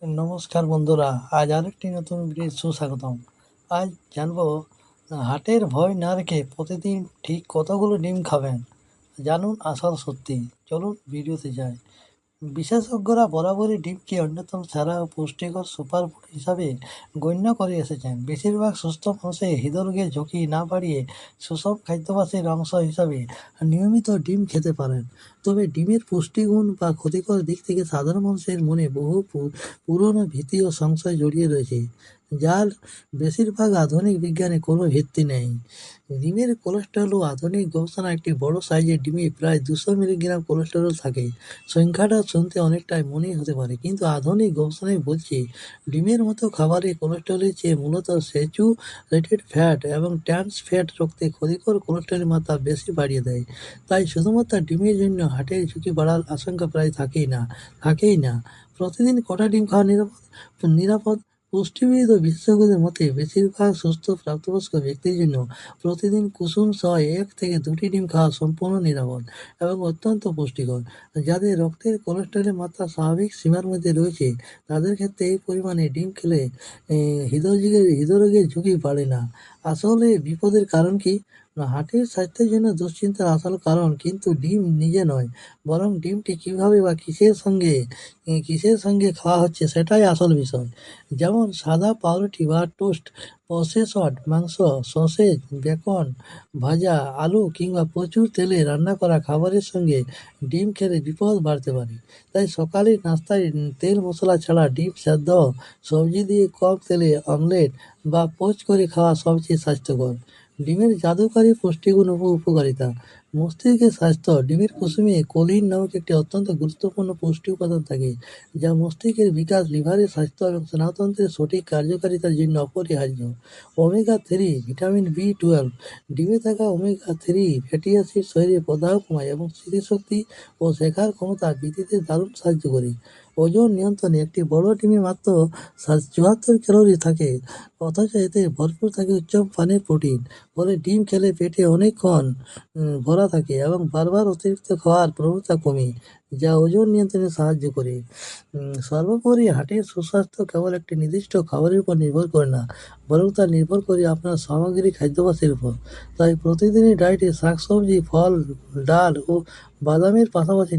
নমস্কার বন্ধুরা, আজ আরেকটি নতুন ভিডিও সুস্বাগতম। আজ জানবো হাটের ভয় না রেখে প্রতিদিন ঠিক কতগুলো ডিম খাবেন। জানুন আসল সত্যি। চলুন ভিডিওতে যাই। বিশেষজ্ঞরা বরাবরই ডিমকে অন্যতম সেরা ও পুষ্টিকর সুপারফুড হিসাবে গণ্য করে এসেছেন। বেশিরভাগ সুস্থ মানুষের হৃদরোগের ঝুঁকি না বাড়িয়ে সুষম খাদ্যাভ্যাসের অংশ হিসাবে নিয়মিত ডিম খেতে পারেন। তবে ডিমের পুষ্টিগুণ বা ক্ষতিকর দিক থেকে সাধারণ মানুষের মনে বহু পুরনো ভীতি ও সংশয় জড়িয়ে রয়েছে, যার বেশিরভাগ আধুনিক বিজ্ঞানে কোনো ভিত্তি নেই। ডিমের কোলেস্টেরল ও আধুনিক গবেষণায় একটি বড় সাইজের ডিমে প্রায় 200 মিলিগ্রাম কোলেস্টেরল থাকে। সংখ্যাটা শুনতে অনেকটাই মনেই হতে পারে, কিন্তু আধুনিক গবেষণায় বলছে ডিমের মতো খাবারে কোলেস্টেরলের চেয়ে মূলত স্যাচুরেটেড ফ্যাট এবং ট্রান্স ফ্যাট রক্তে ক্ষতিকর কোলেস্টেরলের মাত্রা বেশি বাড়িয়ে দেয়। তাই শুধুমাত্র ডিমের জন্য হার্টের ঝুঁকি বাড়ার আশঙ্কা প্রায় থাকেই না। প্রতিদিন কটা ডিম খাওয়া নিরাপদ? পুষ্টিবিদ ও বিশেষজ্ঞদের মতে বেশিরভাগ সুস্থ প্রাপ্তবয়স্ক ব্যক্তির জন্য প্রতিদিন কুসুম সহ 1 থেকে 2টি ডিম খাওয়া সম্পূর্ণ নিরাপদ এবং অত্যন্ত পুষ্টিকর। যাদের রক্তের কোলেস্টেরলের মাত্রা স্বাভাবিক সীমার মধ্যে রয়েছে, তাদের ক্ষেত্রে এই পরিমাণে ডিম খেলে হৃদরোগের ঝুঁকি বাড়ে না। আসলে বিপদের কারণ কি? না, হার্টের স্বাস্থ্যের জন্য দুশ্চিন্তার আসল কারণ কিন্তু ডিম নিজে নয়, বরং ডিমটি কীভাবে বা কিসের সঙ্গে খাওয়া হচ্ছে সেটাই আসল বিষয়। যেমন সাদা পাউরুটি বা টোস্ট, প্রসেসড মাংস, সসেজ, বেকন, ভাজা আলু কিংবা প্রচুর তেলে রান্না করা খাবারের সঙ্গে ডিম খেলে বিপদ বাড়তে পারে। তাই সকালের নাস্তায় তেল মশলা ছাড়া ডিম সেদ্ধ, সবজি দিয়ে কম তেলে অমলেট বা পোচ করে খাওয়া সবচেয়ে স্বাস্থ্যকর। ডিমের জাদুকারী পুষ্টিগুণ ও উপকারিতা। মস্তিষ্কের স্বাস্থ্য। ডিমের কুসুমে কোলিন নামক একটি অত্যন্ত গুরুত্বপূর্ণ পুষ্টি উপাদান থাকে, যা মস্তিষ্কের বিকাশ, লিভারের স্বাস্থ্য এবং স্নায়ুতন্ত্রের সঠিক কার্যকারিতার জন্য অপরিহার্য। Omega three vitamin B 12। ডিমে থাকা ওমেগা-3 ফ্যাটি অ্যাসিড শরীরে প্রদাহ কমায় এবং স্মৃতিশক্তি ও শেখার ক্ষমতা বৃদ্ধিতে দারুণ সাহায্য করে। ওজন নিয়ন্ত্রণে। একটি বড় ডিমে মাত্র 74 ক্যালোরি থাকে, অথচ এতে ভরপুর থাকে উচ্চ মানের প্রোটিন। ফলে ডিম খেলে পেটে অনেকক্ষণ ভরা থাকে এবং বারবার অতিরিক্ত খাওয়ার প্রবণতা কমে, যা ওজন নিয়ন্ত্রণে সাহায্য করে। সর্বোপরি হার্টের সুস্বাস্থ্য কেবল একটি নির্দিষ্ট খাবারের উপর নির্ভর করে না, বরং তা নির্ভর করে আপনার সামগ্রিক খাদ্যাভ্যাসের উপর। তাই প্রতিদিনের ডায়েটে শাকসবজি, ফল, ডাল ও বাদামের পাশাপাশি